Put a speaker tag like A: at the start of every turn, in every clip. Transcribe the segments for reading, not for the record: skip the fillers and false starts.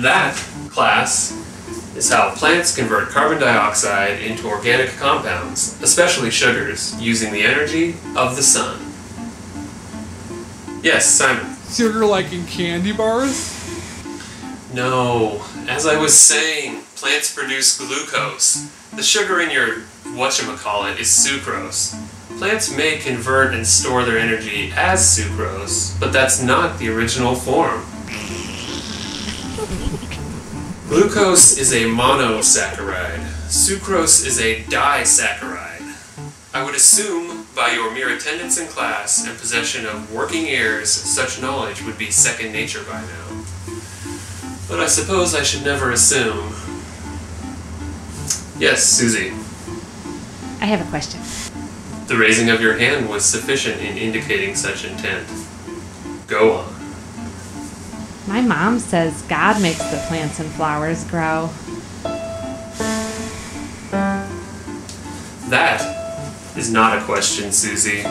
A: And that, class, is how plants convert carbon dioxide into organic compounds, especially sugars, using the energy of the sun. Yes, Simon.
B: Sugar like in candy bars?
A: No, as I was saying, plants produce glucose. The sugar in your whatchamacallit is sucrose. Plants may convert and store their energy as sucrose, but that's not the original form. Glucose is a monosaccharide. Sucrose is a disaccharide. I would assume, by your mere attendance in class and possession of working ears, such knowledge would be second nature by now. But I suppose I should never assume. Yes, Susie.
C: I have a question.
A: The raising of your hand was sufficient in indicating such intent. Go on.
C: My mom says God makes the plants and flowers grow.
A: That is not a question, Susie.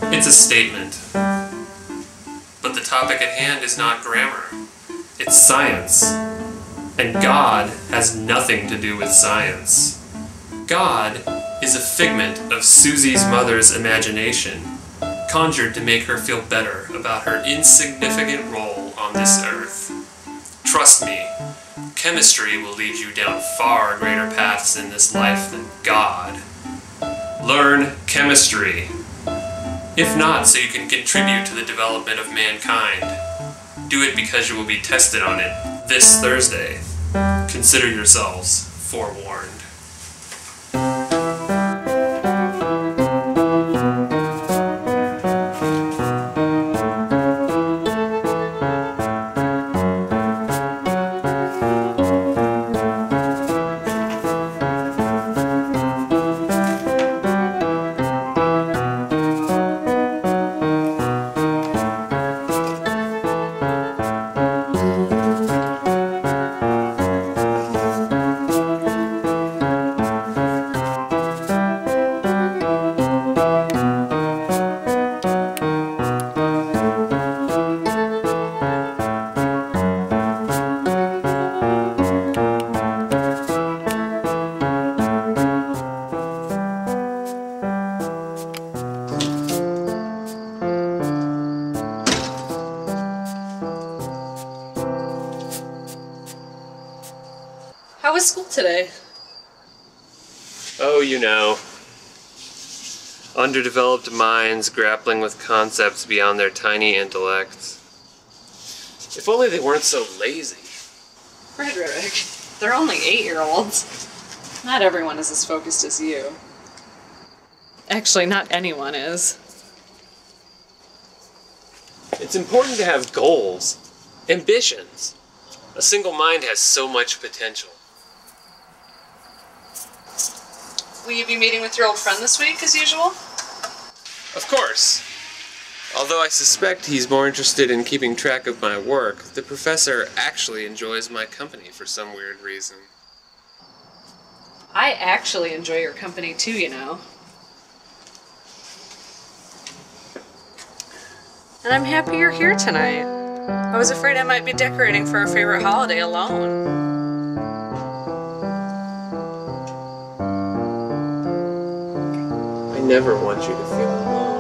A: It's a statement. But the topic at hand is not grammar. It's science. And God has nothing to do with science. God is a figment of Susie's mother's imagination, conjured to make her feel better about her insignificant role on this earth. Trust me, chemistry will lead you down far greater paths in this life than God. Learn chemistry. If not, so you can contribute to the development of mankind. Do it because you will be tested on it this Thursday. Consider yourselves forewarned.
D: How was school today?
A: Oh, you know. Underdeveloped minds grappling with concepts beyond their tiny intellects. If only they weren't so lazy.
D: Frederick, they're only 8-year-olds. Not everyone is as focused as you. Actually, not anyone is.
A: It's important to have goals, ambitions. A single mind has so much potential.
D: Will you be meeting with your old friend this week, as usual?
A: Of course. Although I suspect he's more interested in keeping track of my work, the professor actually enjoys my company for some weird reason.
D: I actually enjoy your company too, you know. And I'm happy you're here tonight. I was afraid I might be decorating for our favorite holiday alone.
A: I never want you to feel alone.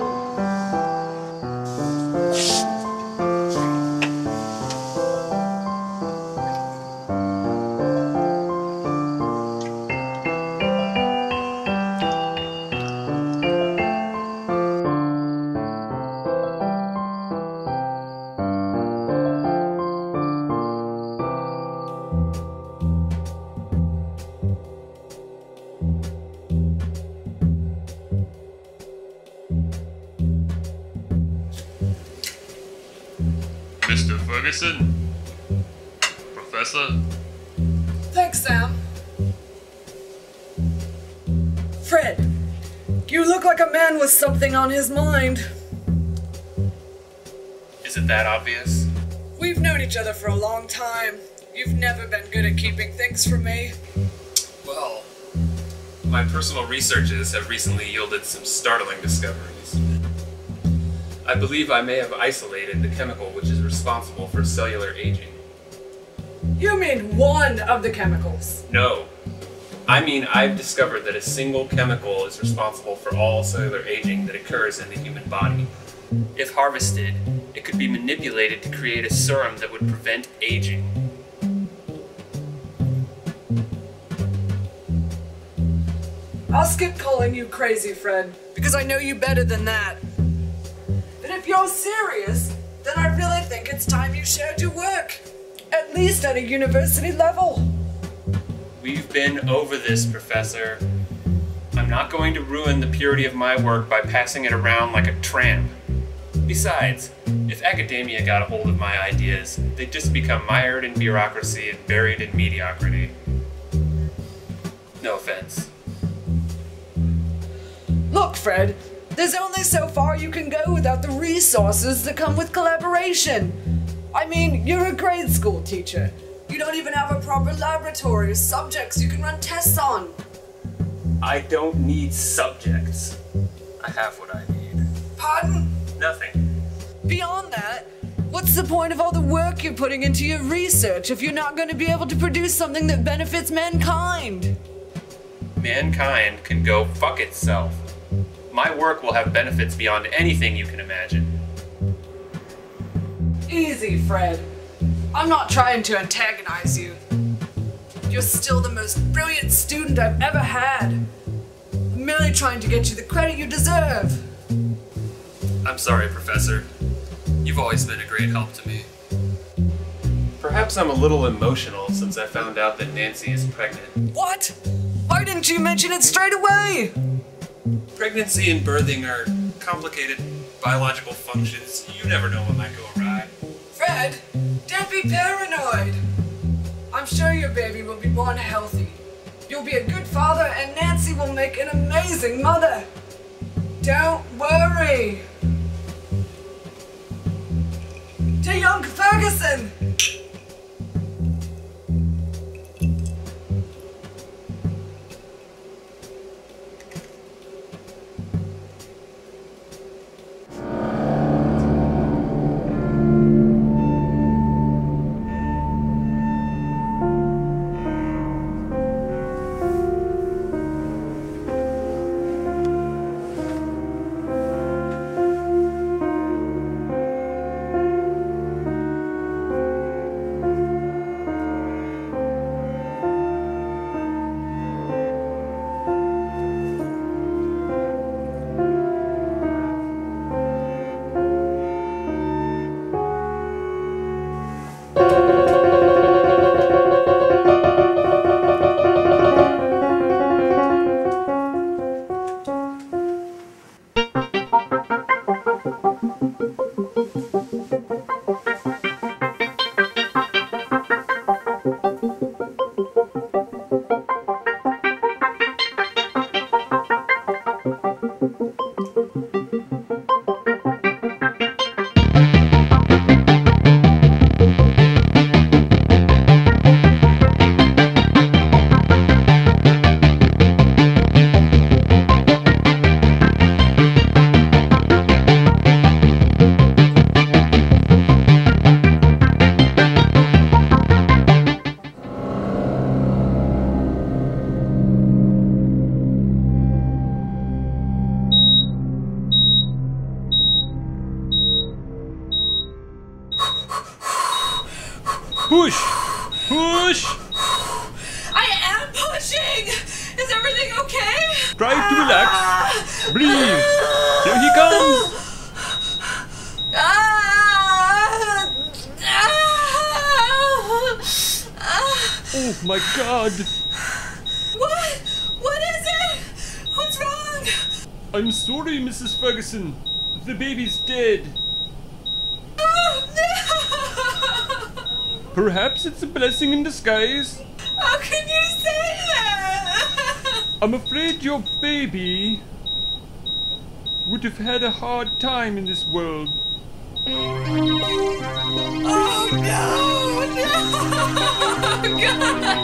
E: Mr. Ferguson? Professor?
F: Thanks, Sam. Fred, you look like a man with something on his mind.
A: Is it that obvious?
F: We've known each other for a long time. You've never been good at keeping things from me.
A: Well, my personal researches have recently yielded some startling discoveries. I believe I may have isolated the chemical which is responsible for cellular aging.
F: You mean one of the chemicals?
A: No. I mean, I've discovered that a single chemical is responsible for all cellular aging that occurs in the human body. If harvested, it could be manipulated to create a serum that would prevent aging.
F: I'll skip calling you crazy, Fred, because I know you better than that. But if you're serious, then I really think it's time you shared your work. At least at a university level.
A: We've been over this, Professor. I'm not going to ruin the purity of my work by passing it around like a tramp. Besides, if academia got a hold of my ideas, they'd just become mired in bureaucracy and buried in mediocrity. No offense.
F: Look, Fred, there's only so far you can go without the resources that come with collaboration. I mean, you're a grade school teacher. You don't even have a proper laboratory or subjects you can run tests on.
A: I don't need subjects. I have what I need.
F: Pardon?
A: Nothing.
F: Beyond that, what's the point of all the work you're putting into your research if you're not going to be able to produce something that benefits mankind?
A: Mankind can go fuck itself. My work will have benefits beyond anything you can imagine.
F: Easy, Fred. I'm not trying to antagonize you. You're still the most brilliant student I've ever had. I'm merely trying to get you the credit you deserve.
A: I'm sorry, Professor. You've always been a great help to me. Perhaps I'm a little emotional since I found out that Nancy is pregnant.
F: What? Why didn't you mention it straight away?
A: Pregnancy and birthing are complicated biological functions. You never know what might go awry.
F: Fred, don't be paranoid. I'm sure your baby will be born healthy. You'll be a good father and Nancy will make an amazing mother. Don't worry. To young Ferguson!
B: Push! Push!
F: I am pushing! Is everything okay?
B: Try to relax. Breathe. Here he comes. Oh my god.
F: What? What is it? What's wrong?
B: I'm sorry, Mrs. Ferguson. The baby's dead.
F: Oh, no!
B: Perhaps it's a blessing in disguise.
F: How can you say that?
B: I'm afraid your baby would have had a hard time in this world.
F: Oh, no! No! God!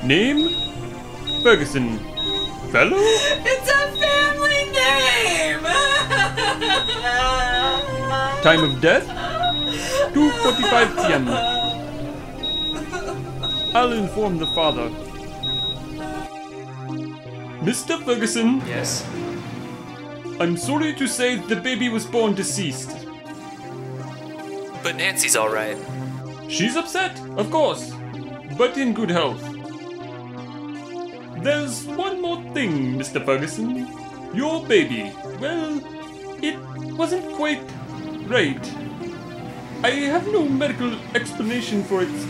B: Name? Ferguson. Fellow?
F: It's a family name!
B: Time of death? 2:45 p.m. I'll inform the father. Mr. Ferguson,
A: Yes?
B: I'm sorry to say the baby was born deceased.
A: But Nancy's alright.
B: She's upset, of course, but in good health. There's one more thing, Mr. Ferguson. Your baby, well, it wasn't quite right. I have no medical explanation for its,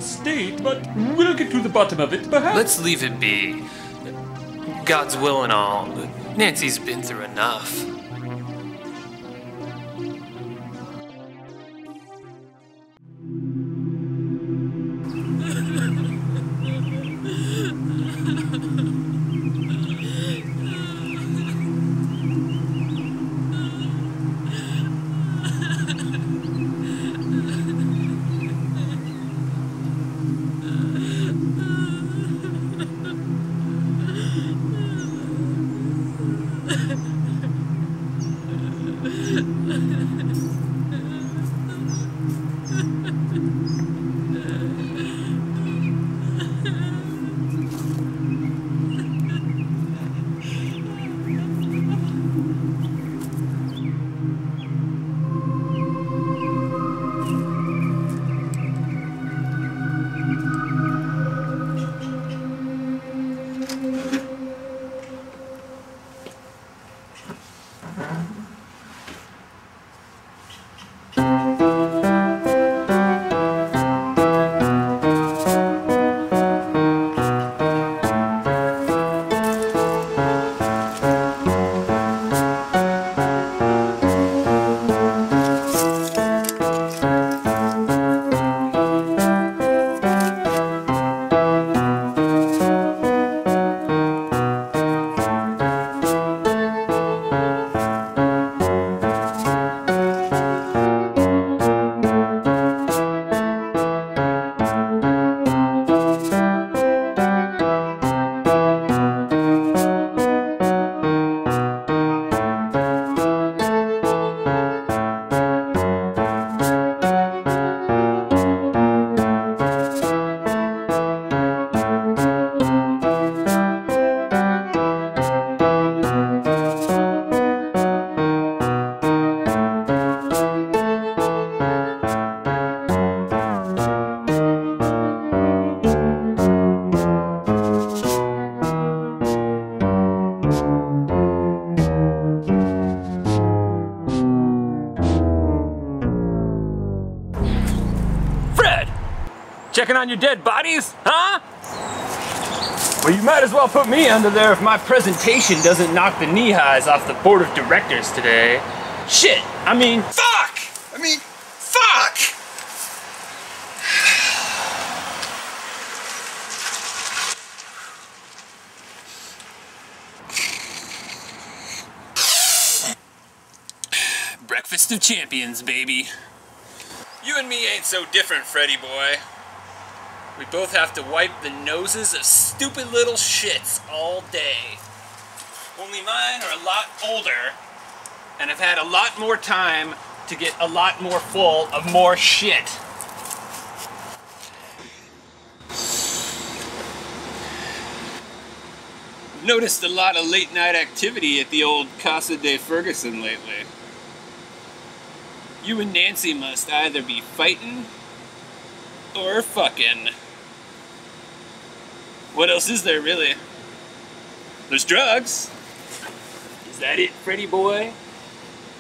B: state, but we'll get to the bottom of it, perhaps.
A: Let's leave it be. God's will and all. Nancy's been through enough.
G: Checking on your dead bodies, huh? Well, you might as well put me under there if my presentation doesn't knock the knee highs off the board of directors today. Shit, I mean, fuck! Fuck! Breakfast of champions, baby. You and me ain't so different, Freddy boy. We both have to wipe the noses of stupid little shits all day. Only mine are a lot older, and have had a lot more time to get a lot more full of more shit. Noticed a lot of late night activity at the old Casa de Ferguson lately. You and Nancy must either be fighting or fucking. What else is there, really? There's drugs. Is that it, Freddy boy?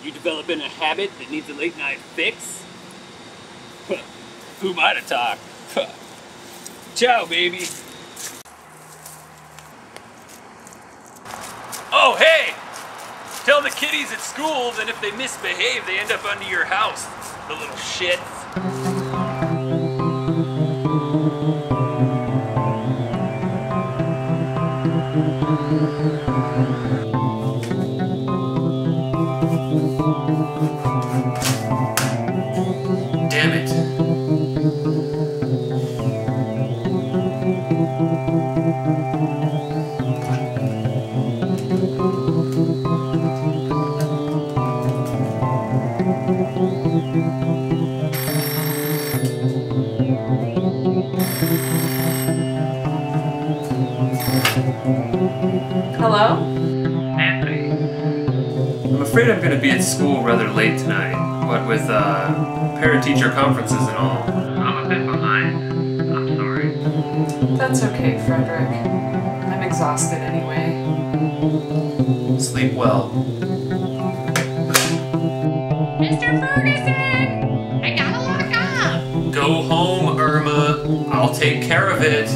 G: You developing a habit that needs a late night fix? Who am I to talk? Ciao, baby. Oh, hey! Tell the kiddies at school that if they misbehave, they end up under your house, the little shits.
A: Damn it. I'm going to be at school rather late tonight, what with parent-teacher conferences and all. I'm a bit behind. I'm sorry.
D: That's okay, Frederick. I'm exhausted anyway.
A: Sleep well.
C: Mr. Ferguson! I gotta lock up!
A: Go home, Irma. I'll take care of it.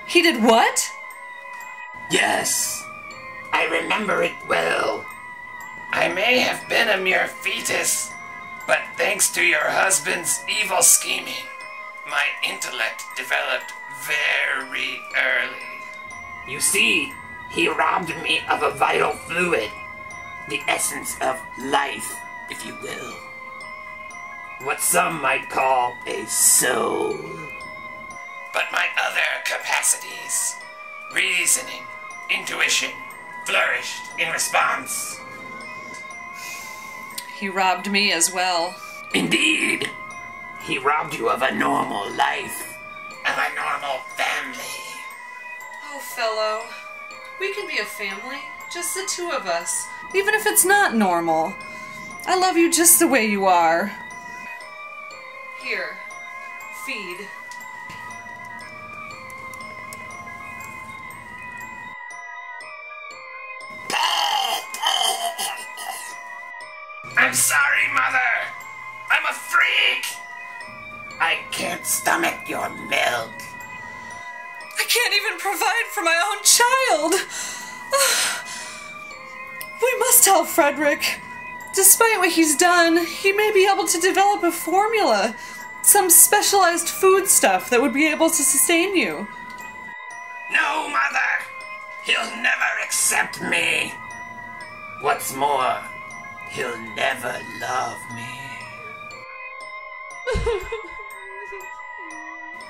F: He did what?
G: Yes, I remember it well. I may have been a mere fetus, but thanks to your husband's evil scheming, my intellect developed very early. You see, he robbed me of a vital fluid, the essence of life, if you will. What some might call a soul. But my other capacities, reasoning, intuition, flourished in response.
F: He robbed me as well.
G: Indeed, he robbed you of a normal life, of a normal family.
F: Oh, fellow, we can be a family, just the two of us, even if it's not normal. I love you just the way you are. Here, feed.
G: I'm sorry, Mother. I'm a freak. I can't stomach your milk.
F: I can't even provide for my own child. We must help Frederick. Despite what he's done, he may be able to develop a formula Some specialized food stuff that would be able to sustain you.
G: No, Mother! He'll never accept me! What's more, he'll never love me.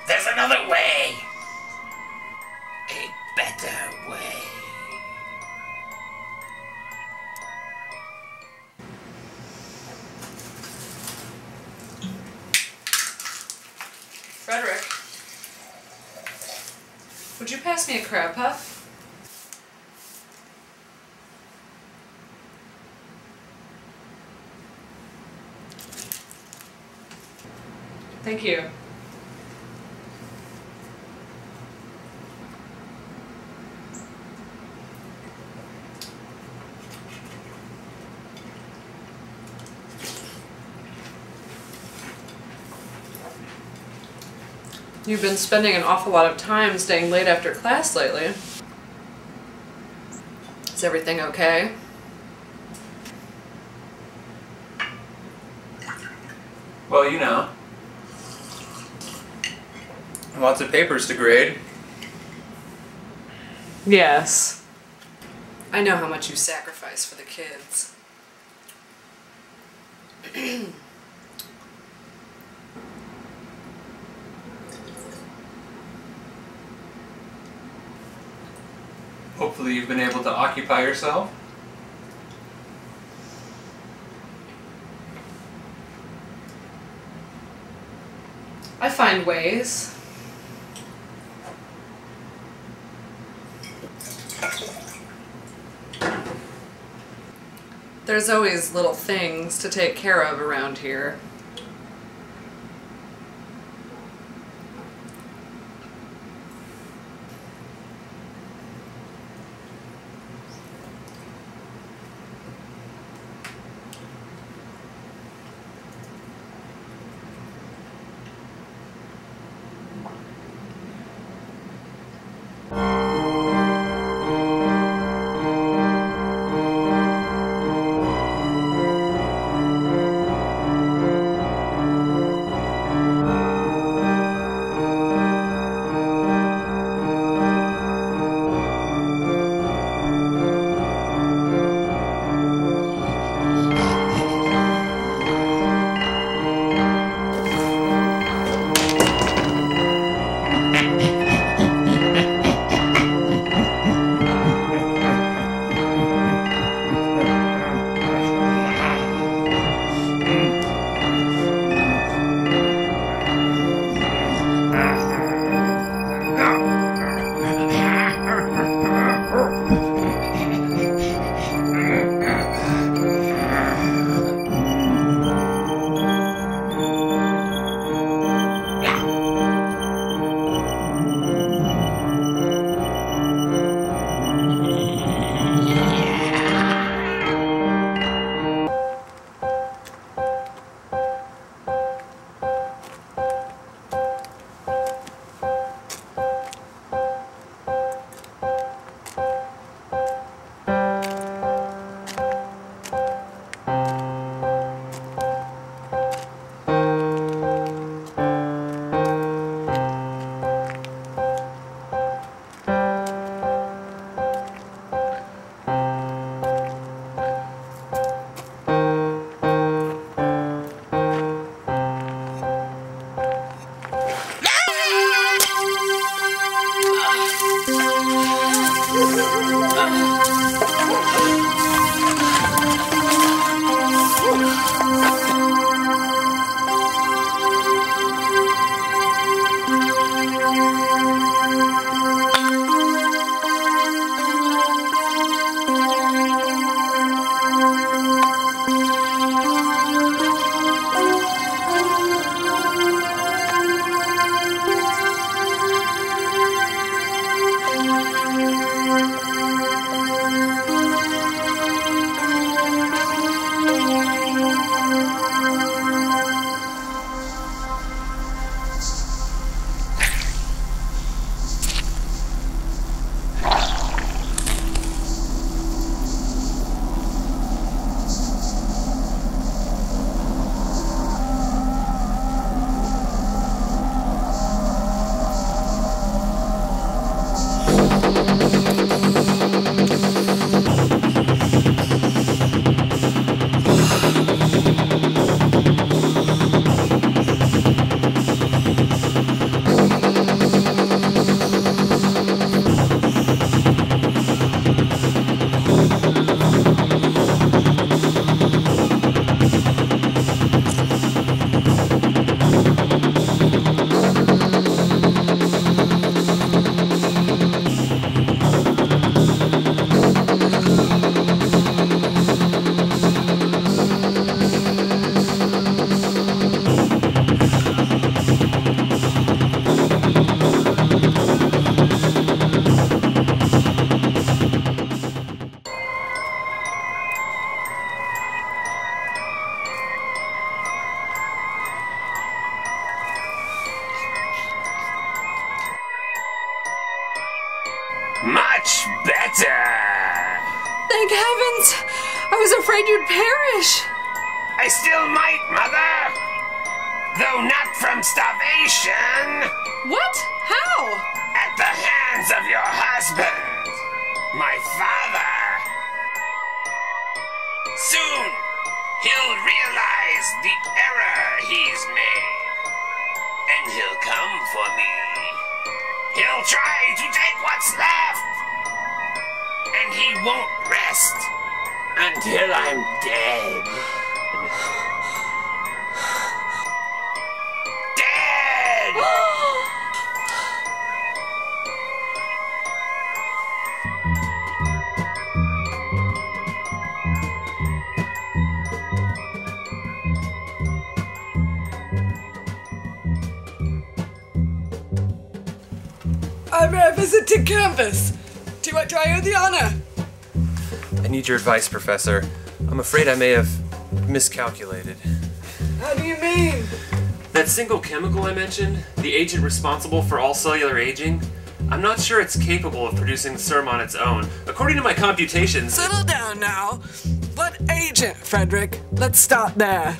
G: There's another way! A better way.
D: Frederick, would you pass me a crab puff? Thank you. You've been spending an awful lot of time staying late after class lately. Is everything okay?
G: Well, you know. Lots of papers to grade.
D: Yes. I know how much you sacrifice for the kids.
G: Hopefully you've been able to occupy yourself.
D: I find ways. There's always little things to take care of around here.
G: Much better.
F: Thank heavens! I was afraid you'd perish.
G: I still might, Mother. Though not from starvation.
F: What? How?
G: At the hands of your husband, my father. Soon, he'll realize the error he's made. And he'll come for me. He'll try to take what's left. And he won't rest until I'm dead. Dead!
F: I'm a visit to campus. Do I try you the honor?
A: I need your advice, Professor. I'm afraid I may have miscalculated.
F: How do you mean?
A: That single chemical I mentioned, the agent responsible for all cellular aging, I'm not sure it's capable of producing the serum on its own. According to my computations...
F: Settle down now. What agent, Frederick? Let's start there.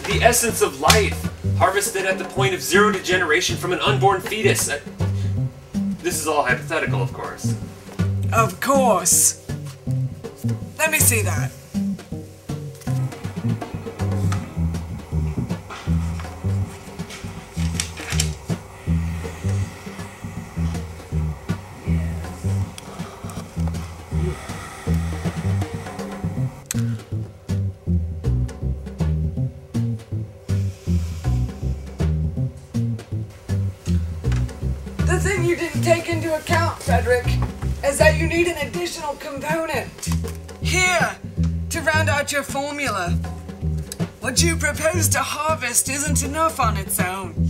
A: The essence of life, harvested at the point of zero degeneration from an unborn fetus. This is all hypothetical, of course.
F: Of course. Let me see that. The thing you didn't take into account, Frederick, is that you need an additional component. Here, to round out your formula. What you propose to harvest isn't enough on its own.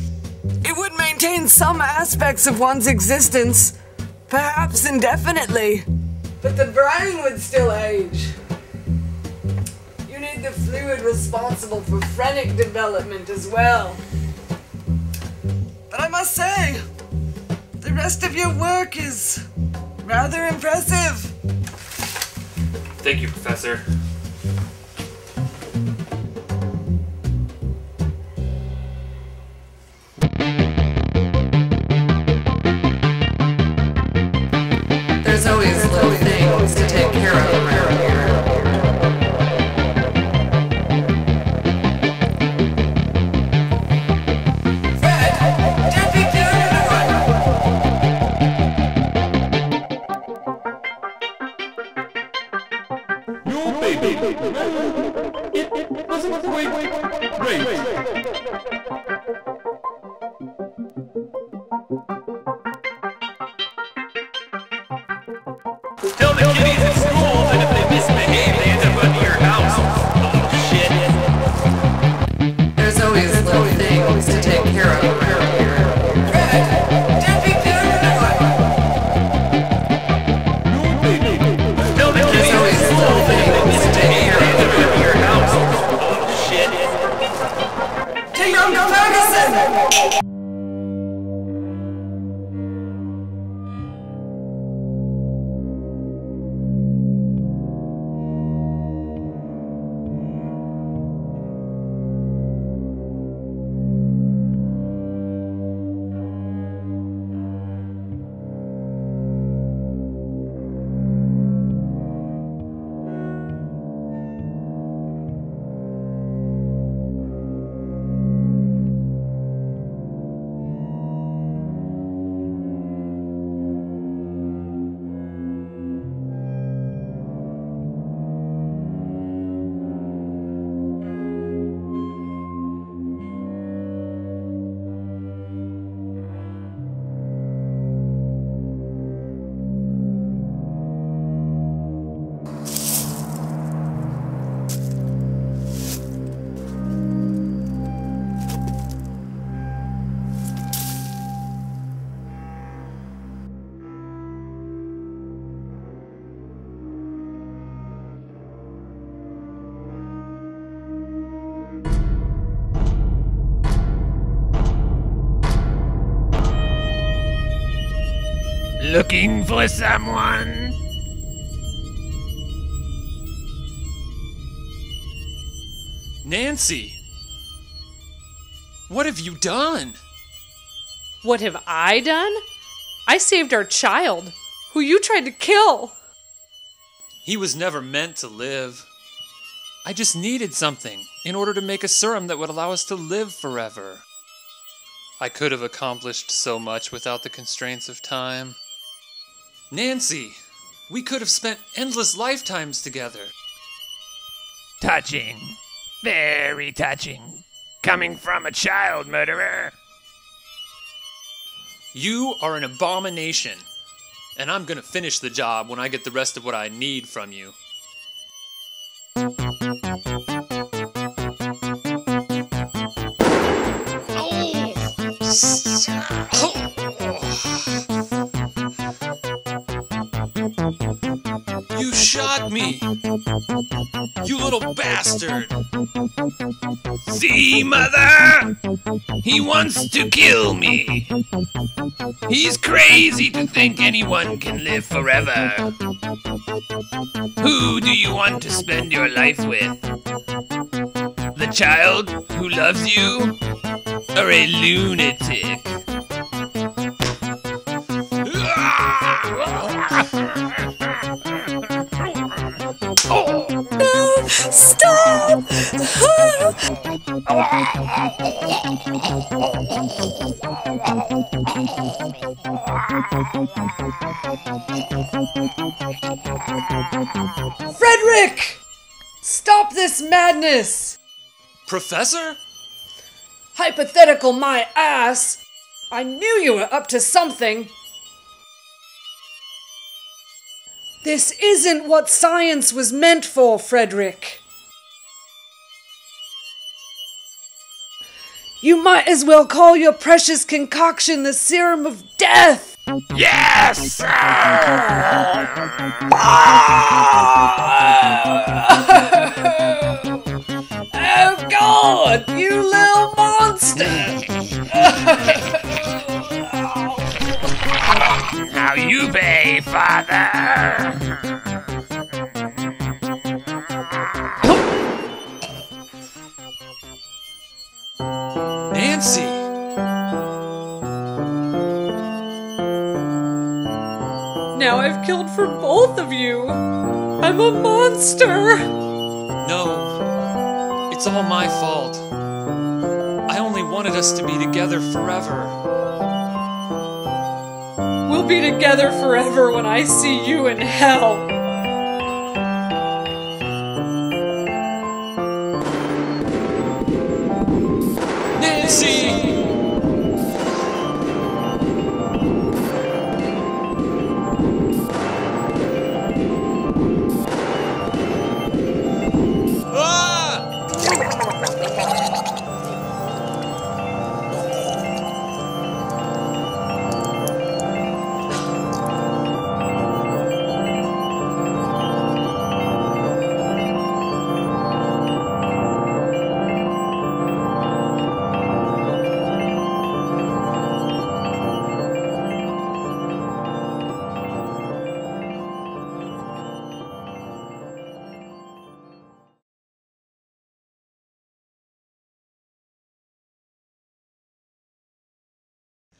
F: It would maintain some aspects of one's existence, perhaps indefinitely, but the brain would still age. You need the fluid responsible for phrenic development as well. But I must say, the rest of your work is rather impressive.
A: Thank you, Professor.
D: There's always little things to take care of around here.
F: Fred, don't be doing anyone.
B: Your baby. Well, it wasn't quite right.
G: Tell the kiddies at school that if they misbehave, they end up under your house. Little shit.
D: There's always little things to take care of around here.
F: Fred, don't be doing anyone.
B: Your baby.
G: Tell the kiddies at school that if they misbehave, they end up under your house. Little shit.
F: To young Ferguson!
G: Looking for someone?
A: Nancy! What have you done?
D: What have I done? I saved our child, who you tried to kill.
A: He was never meant to live. I just needed something in order to make a serum that would allow us to live forever. I could have accomplished so much without the constraints of time. Nancy, we could have spent endless lifetimes together.
G: Touching. Very touching. Coming from a child murderer.
A: You are an abomination, and I'm gonna finish the job when I get the rest of what I need from you. You shot me! You little bastard!
G: See, Mother? He wants to kill me. He's crazy to think anyone can live forever. Who do you want to spend your life with? The child who loves you? Or a lunatic?
F: No! Stop! Frederick! Stop this madness!
A: Professor?
F: Hypothetical my ass! I knew you were up to something! This isn't what science was meant for, Frederick. You might as well call your precious concoction the Serum of Death!
G: Yes, sir!
F: Oh God, you little monster!
G: How you pay, Father?
A: Nancy!
D: Now I've killed for both of you. I'm a monster.
A: No, it's all my fault. I only wanted us to be together forever.
D: We'll be together forever when I see you in hell.
A: Nancy!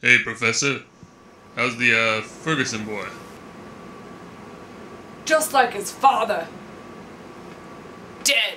E: Hey, Professor. How's the, Ferguson boy?
F: Just like his father. Dead.